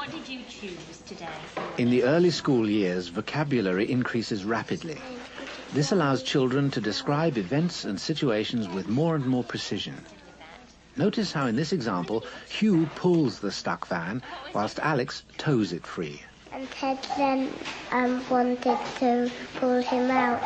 What did you choose today? In the early school years, vocabulary increases rapidly. This allows children to describe events and situations with more and more precision. Notice how in this example, Hugh pulls the stuck van, whilst Alex tows it free. And Ted then wanted to pull him out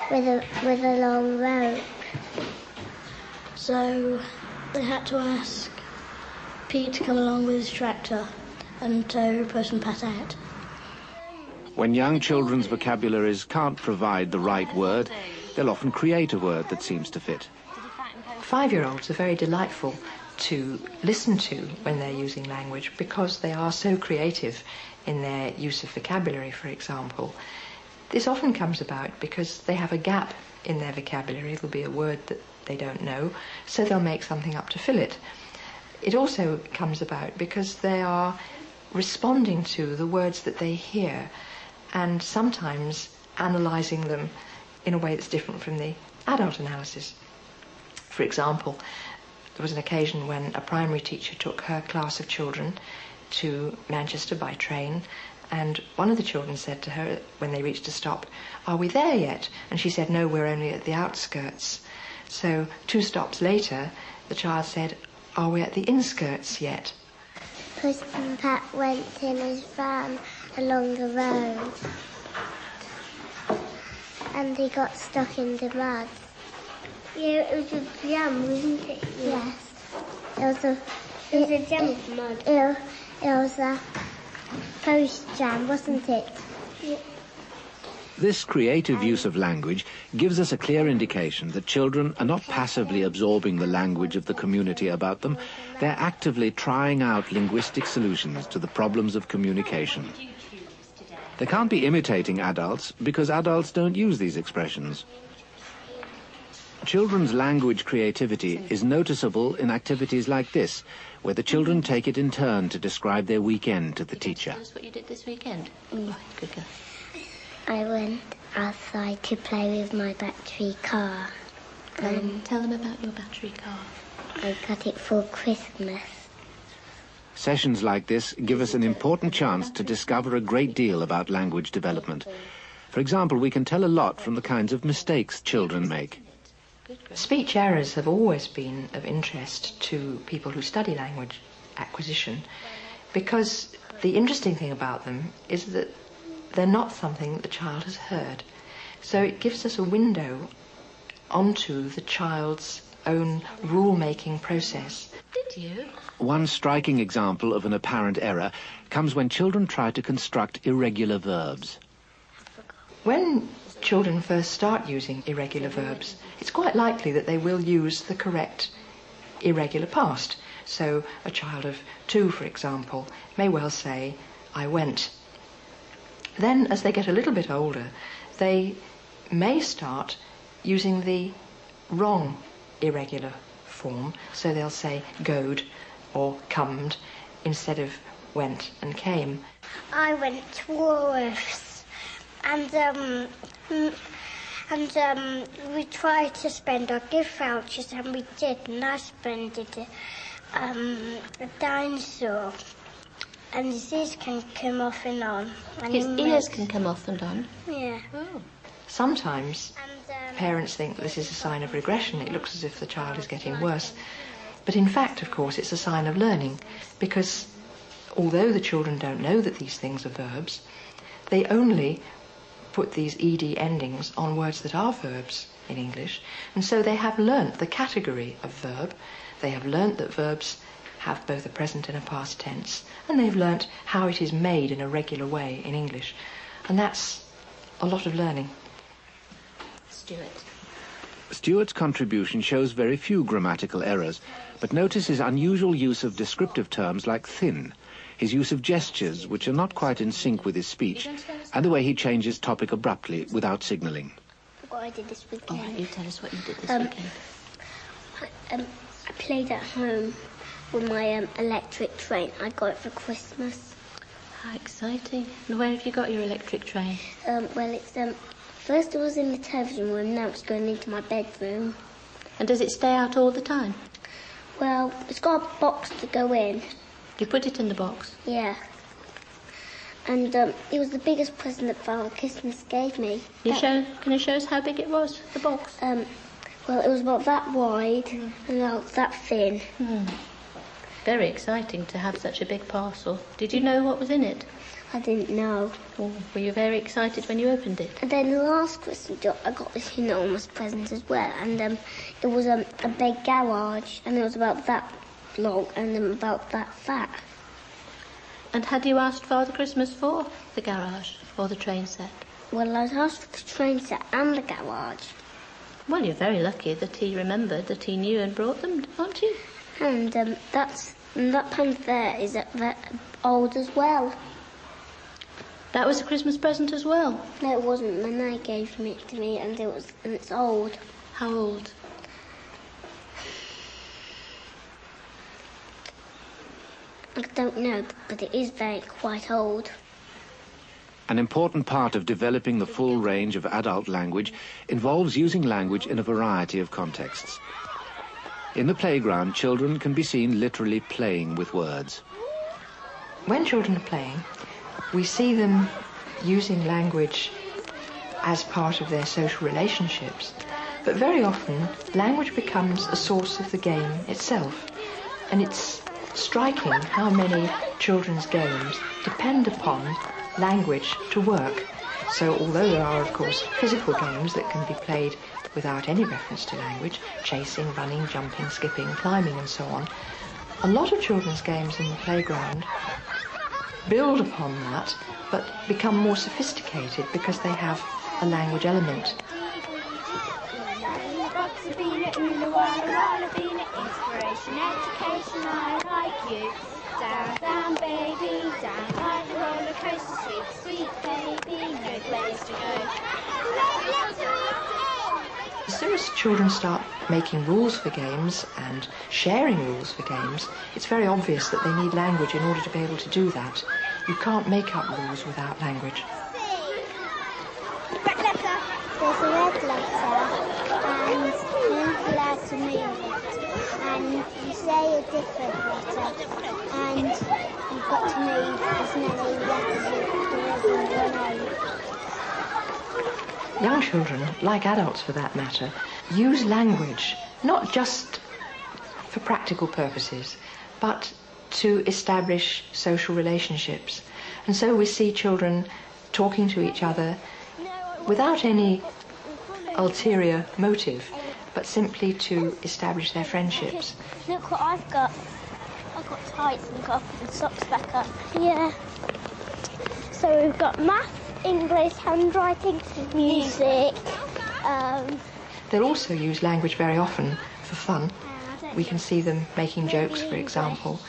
with a long rope. So they had to ask Pete to come along with his tractor and tow Puss and Pat out. When young children's vocabularies can't provide the right word, they'll often create a word that seems to fit. 5-year-olds are very delightful to listen to when they're using language because they are so creative in their use of vocabulary, for example. This often comes about because they have a gap in their vocabulary. It'll be a word that they don't know, so they'll make something up to fill it. It also comes about because they are responding to the words that they hear and sometimes analysing them in a way that's different from the adult analysis. For example, there was an occasion when a primary teacher took her class of children to Manchester by train, and one of the children said to her when they reached a stop, "Are we there yet?" And she said, "No, we're only at the outskirts." So 2 stops later, the child said, "Are we at the inskirts yet?" Puss and Pat went in his van along the road and he got stuck in the mud. Yeah, it was a jam, wasn't it? Yes. It was a jam of mud. It was a post jam, wasn't it? Yeah. This creative use of language gives us a clear indication that children are not passively absorbing the language of the community about them, they're actively trying out linguistic solutions to the problems of communication. They can't be imitating adults because adults don't use these expressions. Children's language creativity is noticeable in activities like this, where the children take it in turn to describe their weekend to the teacher. Tell us what you did this weekend. Mm. Good girl. I went outside to play with my battery car. Tell them about your battery car. I got it for Christmas. Sessions like this give us an important chance to discover a great deal about language development. For example, we can tell a lot from the kinds of mistakes children make. Speech errors have always been of interest to people who study language acquisition because the interesting thing about them is that they're not something that the child has heard. So it gives us a window onto the child's own rule-making process. Did you? One striking example of an apparent error comes when children try to construct irregular verbs. When children first start using irregular verbs, it's quite likely that they will use the correct irregular past. So a child of 2, for example, may well say, "I went." Then, as they get a little bit older, they may start using the wrong irregular form. So they'll say goed or comed instead of went and came. I went to Woolworths and we tried to spend our gift vouchers and we did, and I spent a dinosaur. And his ears can come off and on. And His ears can come off and on? Yeah. Oh. Sometimes parents think this is a sign of regression. It looks as if the child is getting worse. But in fact, of course, it's a sign of learning, because although the children don't know that these things are verbs, they only put these ed endings on words that are verbs in English, and so they have learnt the category of verb. They have learnt that verbs have both a present and a past tense, and they've learnt how it is made in a regular way in English. And that's a lot of learning. Stuart. Stuart's contribution shows very few grammatical errors, but notice his unusual use of descriptive terms like thin, his use of gestures which are not quite in sync with his speech, and the way he changes topic abruptly without signalling. What I did this weekend. All right, you tell us what you did this weekend. I played at home with my electric train. I got it for Christmas. How exciting. And where have you got your electric train? Well, it's first it was in the television room, now it's going into my bedroom. And does it stay out all the time? Well, it's got a box to go in, You put it in the box? Yeah. And it was the biggest present that Father Christmas gave me. Can you show us how big it was, the box? Well, it was about that wide and about that thin. Very exciting to have such a big parcel. Did you know what was in it? I didn't know. Or were you very excited when you opened it? And then last Christmas, I got this enormous present as well. And it was a big garage, and it was about that long and about that fat. And had you asked Father Christmas for the garage or the train set? Well, I was asked for the train set and the garage. Well, you're very lucky that he remembered, that he knew and brought them, aren't you? And that pen there is old as well. That was a Christmas present as well? No, it wasn't. My nan gave it to me, and it's old. How old? I don't know, but it is quite old. An important part of developing the full range of adult language involves using language in a variety of contexts. In the playground, children can be seen literally playing with words. When children are playing, we see them using language as part of their social relationships, but very often language becomes a source of the game itself, and it's striking how many children's games depend upon language to work. So although there are, of course, physical games that can be played without any reference to language, chasing, running, jumping, skipping, climbing and so on, a lot of children's games in the playground build upon that but become more sophisticated because they have a language element. Inspiration, education, I like you. Down, down, baby, down like the roller coaster, sweet, sweet baby, no place to go. As soon as children start making rules for games and sharing rules for games, it's very obvious that they need language in order to be able to do that. You can't make up rules without language. Red letter. There's a red letter, and you're allowed to move it. And you say a different letter, and you've got to move as many letters as there is in one name. Young children, like adults for that matter, use language not just for practical purposes, but to establish social relationships. And so we see children talking to each other without any ulterior motive, but simply to establish their friendships. Look what I've got. I've got tights and got the socks back up. Yeah. So we've got math, English, handwriting, music. They'll also use language very often for fun. We can see them making jokes, for example.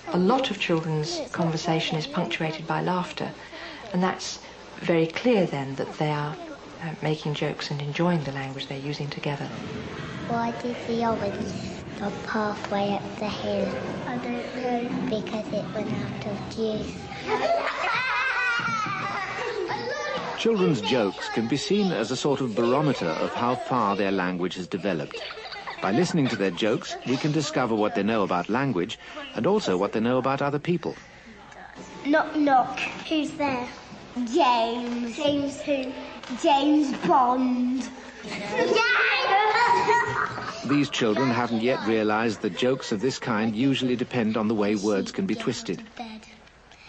A lot of children's conversation is punctuated by laughter, and that's very clear then that they are making jokes and enjoying the language they're using together. Why did the orange stop halfway up the hill? I don't know. Because it went out of juice. Children's jokes can be seen as a sort of barometer of how far their language has developed. By listening to their jokes, we can discover what they know about language and also what they know about other people. Knock, knock. Who's there? James. James who? James Bond. These children haven't yet realized that jokes of this kind usually depend on the way words can be twisted.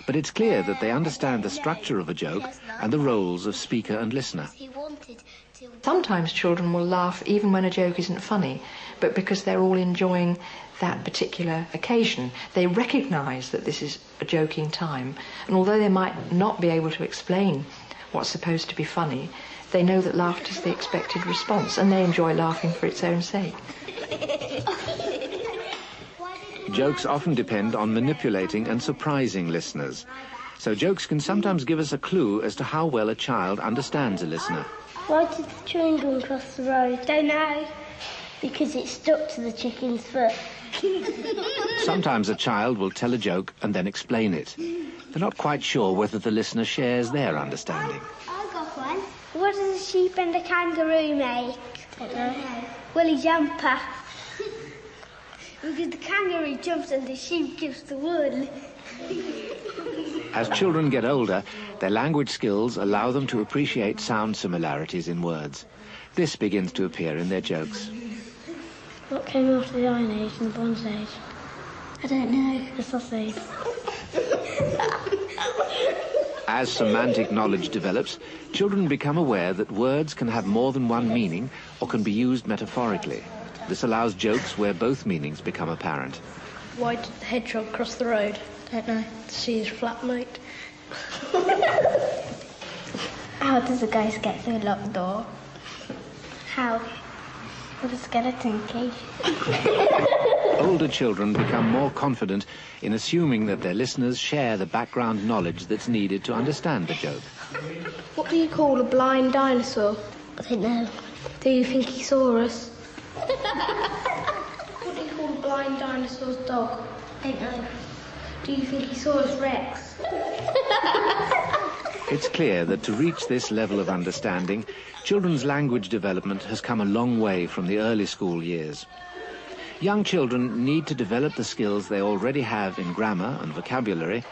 But it's clear that they understand the structure of a joke and the roles of speaker and listener. Sometimes children will laugh even when a joke isn't funny, but because they're all enjoying that particular occasion, they recognise that this is a joking time, and although they might not be able to explain what's supposed to be funny, they know that laughter is the expected response, and they enjoy laughing for its own sake. Jokes often depend on manipulating and surprising listeners. So jokes can sometimes give us a clue as to how well a child understands a listener. Why did the train go across the road? Don't know. Because it stuck to the chicken's foot. Sometimes a child will tell a joke and then explain it. They're not quite sure whether the listener shares their understanding. I got one. What does a sheep and a kangaroo make? I don't know. Willy jumper. Because the kangaroo jumps and the sheep gives the wool. As children get older, their language skills allow them to appreciate sound similarities in words. This begins to appear in their jokes. What came after the Iron Age and the Bronze Age? I don't know. The sausage. As semantic knowledge develops, children become aware that words can have more than one meaning or can be used metaphorically. This allows jokes where both meanings become apparent. Why did the hedgehog cross the road? Don't know. To see his flatmate. How does a ghost get through a locked door? How? With a skeleton key. Older children become more confident in assuming that their listeners share the background knowledge that's needed to understand the joke. What do you call a blind dinosaur? I don't know. Do you think he saw us? What do you call a blind dinosaur's dog? I don't know. Do you think he saw us, Rex? It's clear that to reach this level of understanding, children's language development has come a long way from the early school years. Young children need to develop the skills they already have in grammar and vocabulary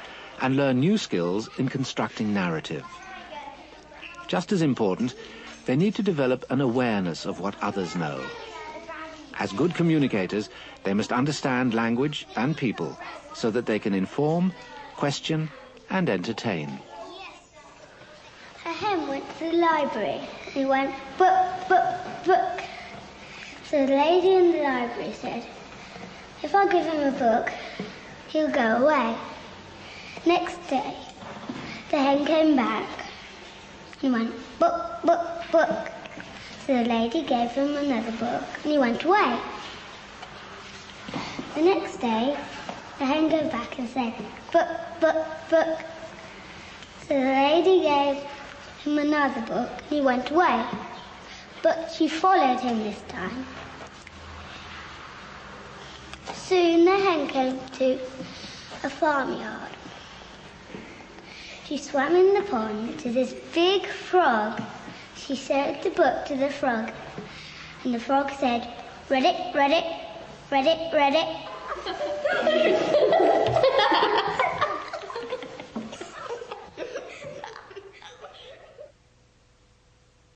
and learn new skills in constructing narrative. Just as important, they need to develop an awareness of what others know. As good communicators, they must understand language and people so that they can inform, question, and entertain. A hen went to the library. He went, book, book, book. So the lady in the library said, if I give him a book, he'll go away. Next day, the hen came back. He went, book, book, book. So the lady gave him another book and he went away. The next day, the hen came back and said, book, book, book. So the lady gave him another book and he went away. But she followed him this time. Soon the hen came to a farmyard. She swam in the pond to this big frog. She showed the book to the frog, and the frog said, read it, read it, read it, read it.